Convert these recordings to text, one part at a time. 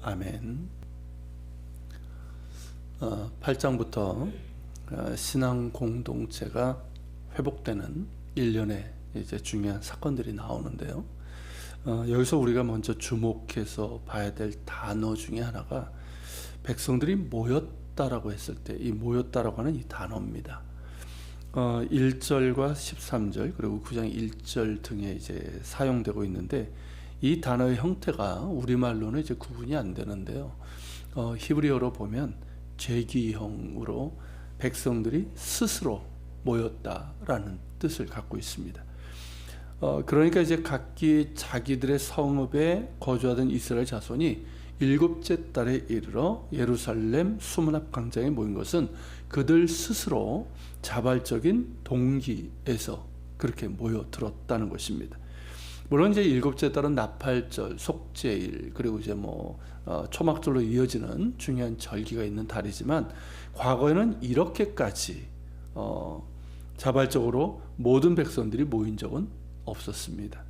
아멘. 8장부터 신앙 공동체가 회복되는 일련의 이제 중요한 사건들이 나오는데요. 여기서 우리가 먼저 주목해서 봐야 될 단어 중에 하나가 백성들이 모였다라고 했을 때 이 모였다라고 하는 이 단어입니다. 1절과 13절 그리고 9장 1절 등에 이제 사용되고 있는데 이 단어의 형태가 우리말로는 이제 구분이 안 되는데요. 히브리어로 보면 제기형으로 백성들이 스스로 모였다라는 뜻을 갖고 있습니다. 그러니까 이제 각기 자기들의 성읍에 거주하던 이스라엘 자손이 7째 달에 이르러 예루살렘 수문앞 광장에 모인 것은 그들 스스로 자발적인 동기에서 그렇게 모여들었다는 것입니다. 물론 이제 7째 달은 나팔절, 속죄일, 그리고 이제 초막절로 이어지는 중요한 절기가 있는 달이지만 과거에는 이렇게까지 자발적으로 모든 백성들이 모인 적은 없었습니다.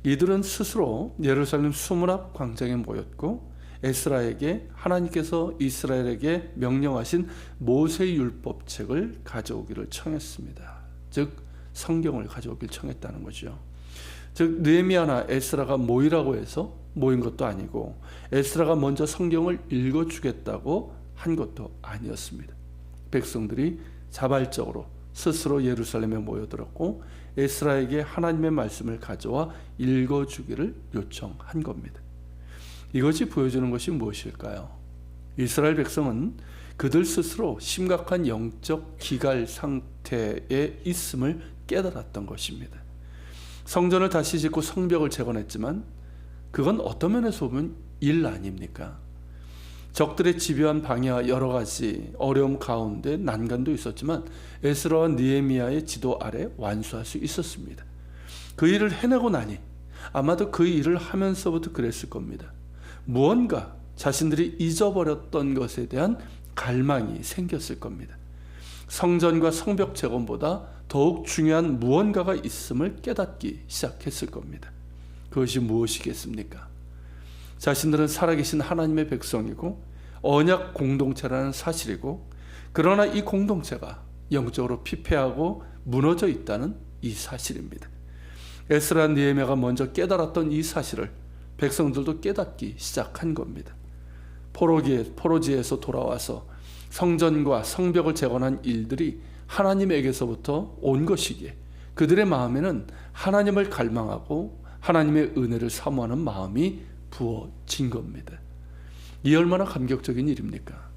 이들은 스스로 예루살렘 수문앞 광장에 모였고 에스라에게 하나님께서 이스라엘에게 명령하신 모세 율법책을 가져오기를 청했습니다. 즉 성경을 가져오기를 청했다는 거죠. 즉 느헤미야나 에스라가 모이라고 해서 모인 것도 아니고 에스라가 먼저 성경을 읽어주겠다고 한 것도 아니었습니다. 백성들이 자발적으로 스스로 예루살렘에 모여들었고 에스라에게 하나님의 말씀을 가져와 읽어주기를 요청한 겁니다. 이것이 보여주는 것이 무엇일까요? 이스라엘 백성은 그들 스스로 심각한 영적 기갈 상태에 있음을 깨달았던 것입니다. 성전을 다시 짓고 성벽을 재건했지만 그건 어떤 면에서 보면 일 아닙니까? 적들의 집요한 방해와 여러 가지 어려움 가운데 난간도 있었지만 에스라와 느헤미야의 지도 아래 완수할 수 있었습니다. 그 일을 해내고 나니 아마도 그 일을 하면서부터 그랬을 겁니다. 무언가 자신들이 잊어버렸던 것에 대한 갈망이 생겼을 겁니다. 성전과 성벽 재건보다 더욱 중요한 무언가가 있음을 깨닫기 시작했을 겁니다. 그것이 무엇이겠습니까? 자신들은 살아계신 하나님의 백성이고 언약 공동체라는 사실이고 그러나 이 공동체가 영적으로 피폐하고 무너져 있다는 이 사실입니다. 에스라 느헤미야가 먼저 깨달았던 이 사실을 백성들도 깨닫기 시작한 겁니다. 포로지에서 돌아와서 성전과 성벽을 재건한 일들이 하나님에게서부터 온 것이기에 그들의 마음에는 하나님을 갈망하고 하나님의 은혜를 사모하는 마음이 부어진 겁니다. 이 얼마나 감격적인 일입니까?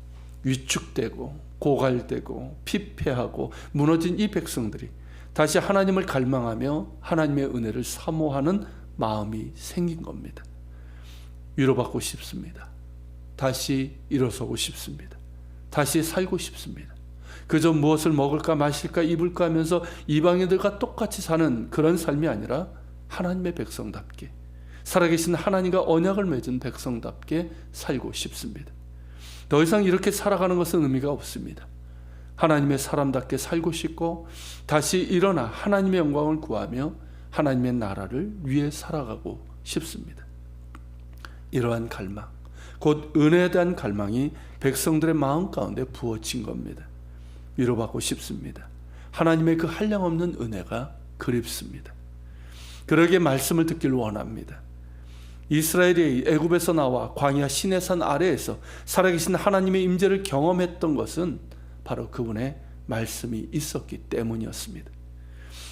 위축되고 고갈되고 피폐하고 무너진 이 백성들이 다시 하나님을 갈망하며 하나님의 은혜를 사모하는 마음이 생긴 겁니다. 위로받고 싶습니다. 다시 일어서고 싶습니다. 다시 살고 싶습니다. 그저 무엇을 먹을까 마실까 입을까 하면서 이방인들과 똑같이 사는 그런 삶이 아니라 하나님의 백성답게 살아계신 하나님과 언약을 맺은 백성답게 살고 싶습니다. 더 이상 이렇게 살아가는 것은 의미가 없습니다. 하나님의 사람답게 살고 싶고 다시 일어나 하나님의 영광을 구하며 하나님의 나라를 위해 살아가고 싶습니다. 이러한 갈망, 곧 은혜에 대한 갈망이 백성들의 마음 가운데 부어진 겁니다. 위로받고 싶습니다. 하나님의 그 한량없는 은혜가 그립습니다. 그러기에 말씀을 듣기를 원합니다. 이스라엘이 애굽에서 나와 광야 시내산 아래에서 살아계신 하나님의 임재를 경험했던 것은 바로 그분의 말씀이 있었기 때문이었습니다.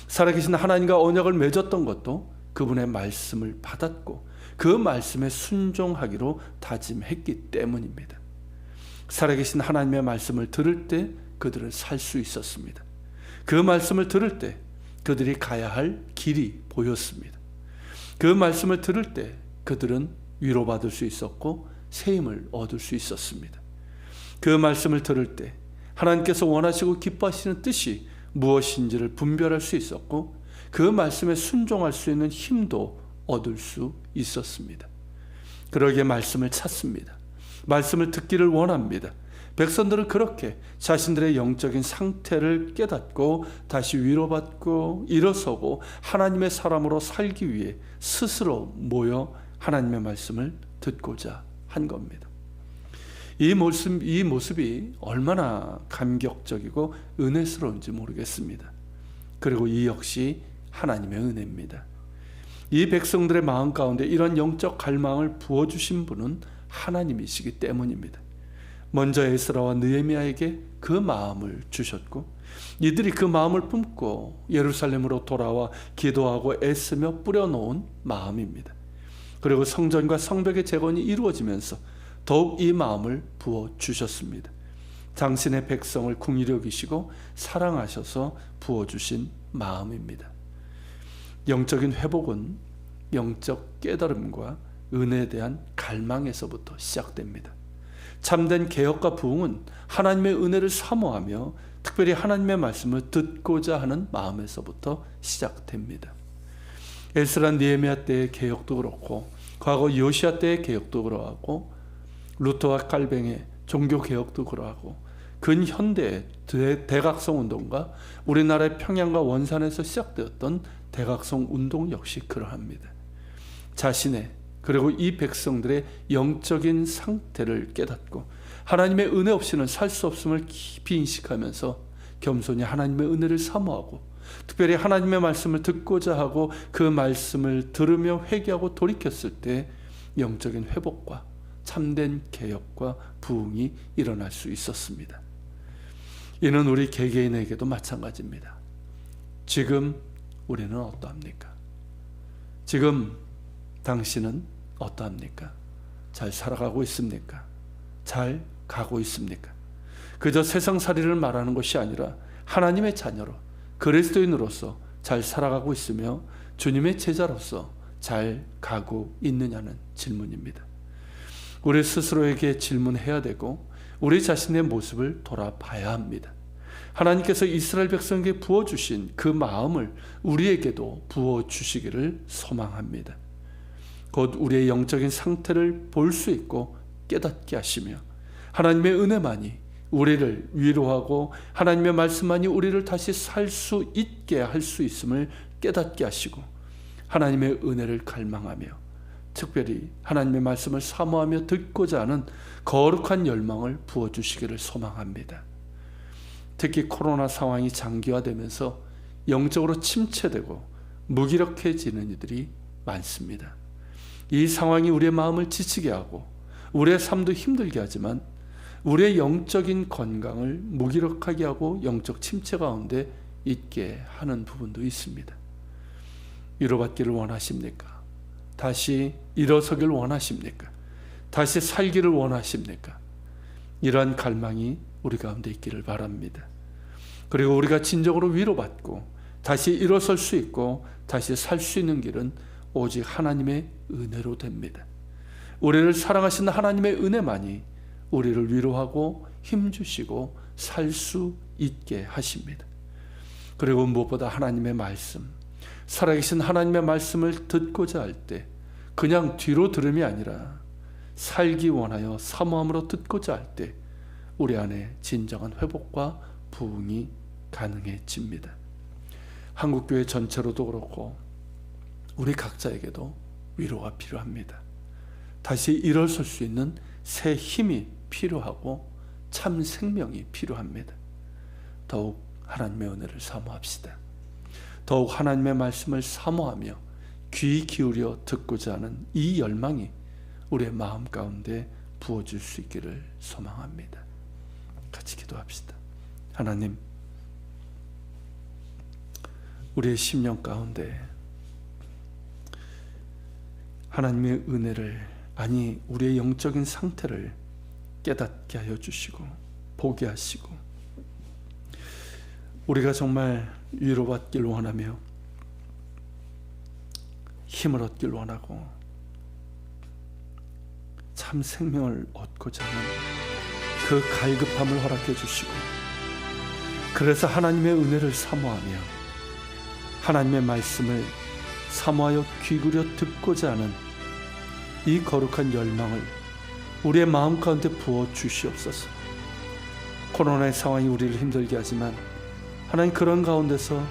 살아계신 하나님과 언약을 맺었던 것도 그분의 말씀을 받았고 그 말씀에 순종하기로 다짐했기 때문입니다. 살아계신 하나님의 말씀을 들을 때 그들은 살 수 있었습니다. 그 말씀을 들을 때 그들이 가야 할 길이 보였습니다. 그 말씀을 들을 때 그들은 위로받을 수 있었고 새 힘을 얻을 수 있었습니다. 그 말씀을 들을 때 하나님께서 원하시고 기뻐하시는 뜻이 무엇인지를 분별할 수 있었고 그 말씀에 순종할 수 있는 힘도 얻을 수 있었습니다. 그러기에 말씀을 찾습니다. 말씀을 듣기를 원합니다. 백성들은 그렇게 자신들의 영적인 상태를 깨닫고 다시 위로받고 일어서고 하나님의 사람으로 살기 위해 스스로 모여 하나님의 말씀을 듣고자 한 겁니다. 이 모습이 얼마나 감격적이고 은혜스러운지 모르겠습니다. 그리고 이 역시 하나님의 은혜입니다. 이 백성들의 마음 가운데 이런 영적 갈망을 부어주신 분은 하나님이시기 때문입니다. 먼저 에스라와 느헤미야에게 그 마음을 주셨고 이들이 그 마음을 품고 예루살렘으로 돌아와 기도하고 애쓰며 뿌려놓은 마음입니다. 그리고 성전과 성벽의 재건이 이루어지면서 더욱 이 마음을 부어주셨습니다. 당신의 백성을 긍휼히 여기시고 사랑하셔서 부어주신 마음입니다. 영적인 회복은 영적 깨달음과 은혜에 대한 갈망에서부터 시작됩니다. 참된 개혁과 부흥은 하나님의 은혜를 사모하며 특별히 하나님의 말씀을 듣고자 하는 마음에서부터 시작됩니다. 에스라 느헤미야 때의 개혁도 그렇고 과거 요시야 때의 개혁도 그러하고 루터와 칼뱅의 종교개혁도 그러하고 근현대의 대각성 운동과 우리나라의 평양과 원산에서 시작되었던 대각성 운동 역시 그러합니다. 자신의 그리고 이 백성들의 영적인 상태를 깨닫고 하나님의 은혜 없이는 살 수 없음을 깊이 인식하면서 겸손히 하나님의 은혜를 사모하고 특별히 하나님의 말씀을 듣고자 하고 그 말씀을 들으며 회개하고 돌이켰을 때 영적인 회복과 참된 개혁과 부흥이 일어날 수 있었습니다. 이는 우리 개개인에게도 마찬가지입니다. 지금 우리는 어떠합니까? 지금 당신은 어떠합니까? 잘 살아가고 있습니까? 잘 가고 있습니까? 그저 세상살이를 말하는 것이 아니라 하나님의 자녀로 그리스도인으로서 잘 살아가고 있으며 주님의 제자로서 잘 가고 있느냐는 질문입니다. 우리 스스로에게 질문해야 되고 우리 자신의 모습을 돌아봐야 합니다. 하나님께서 이스라엘 백성에게 부어주신 그 마음을 우리에게도 부어주시기를 소망합니다. 곧 우리의 영적인 상태를 볼 수 있고 깨닫게 하시며 하나님의 은혜만이 우리를 위로하고 하나님의 말씀만이 우리를 다시 살 수 있게 할 수 있음을 깨닫게 하시고 하나님의 은혜를 갈망하며 특별히 하나님의 말씀을 사모하며 듣고자 하는 거룩한 열망을 부어주시기를 소망합니다. 특히 코로나 상황이 장기화되면서 영적으로 침체되고 무기력해지는 이들이 많습니다. 이 상황이 우리의 마음을 지치게 하고 우리의 삶도 힘들게 하지만 우리의 영적인 건강을 무기력하게 하고 영적 침체 가운데 있게 하는 부분도 있습니다. 위로받기를 원하십니까? 다시 일어서기를 원하십니까? 다시 살기를 원하십니까? 이러한 갈망이 우리 가운데 있기를 바랍니다. 그리고 우리가 진정으로 위로받고 다시 일어설 수 있고 다시 살 수 있는 길은 오직 하나님의 은혜로 됩니다. 우리를 사랑하시는 하나님의 은혜만이 우리를 위로하고 힘주시고 살 수 있게 하십니다. 그리고 무엇보다 하나님의 말씀, 살아계신 하나님의 말씀을 듣고자 할 때 그냥 뒤로 들음이 아니라 살기 원하여 사모함으로 듣고자 할 때 우리 안에 진정한 회복과 부흥이 가능해집니다. 한국교회 전체로도 그렇고 우리 각자에게도 위로가 필요합니다. 다시 일어설 수 있는 새 힘이 필요하고 참 생명이 필요합니다. 더욱 하나님의 은혜를 사모합시다. 더욱 하나님의 말씀을 사모하며 귀 기울여 듣고자 하는 이 열망이 우리의 마음 가운데 부어질 수 있기를 소망합니다. 같이 기도합시다. 하나님, 우리의 심령 가운데 하나님의 은혜를, 아니 우리의 영적인 상태를 깨닫게 하여 주시고 보게 하시고 우리가 정말 위로받길 원하며 힘을 얻길 원하고 참 생명을 얻고자 하는 그 갈급함을 허락해 주시고 그래서 하나님의 은혜를 사모하며 하나님의 말씀을 사모하여 귀 기울여 듣고자 하는 이 거룩한 열망을 우리의 마음 가운데 부어 주시옵소서. 코로나의 상황이 우리를 힘들게 하지만 하나님, 그런 가운데서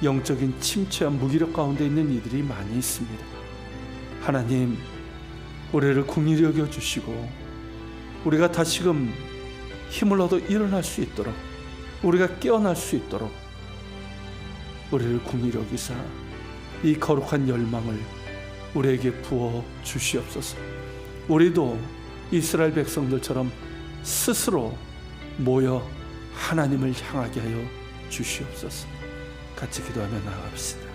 영적인 침체와 무기력 가운데 있는 이들이 많이 있습니다. 하나님, 우리를 긍휼히 여겨 주시고 우리가 다시금 힘을 얻어 일어날 수 있도록, 우리가 깨어날 수 있도록 우리를 긍휼히 여기사 이 거룩한 열망을 우리에게 부어 주시옵소서. 우리도 이스라엘 백성들처럼 스스로 모여 하나님을 향하게 하여 주시옵소서. 같이 기도하며 나아갑시다.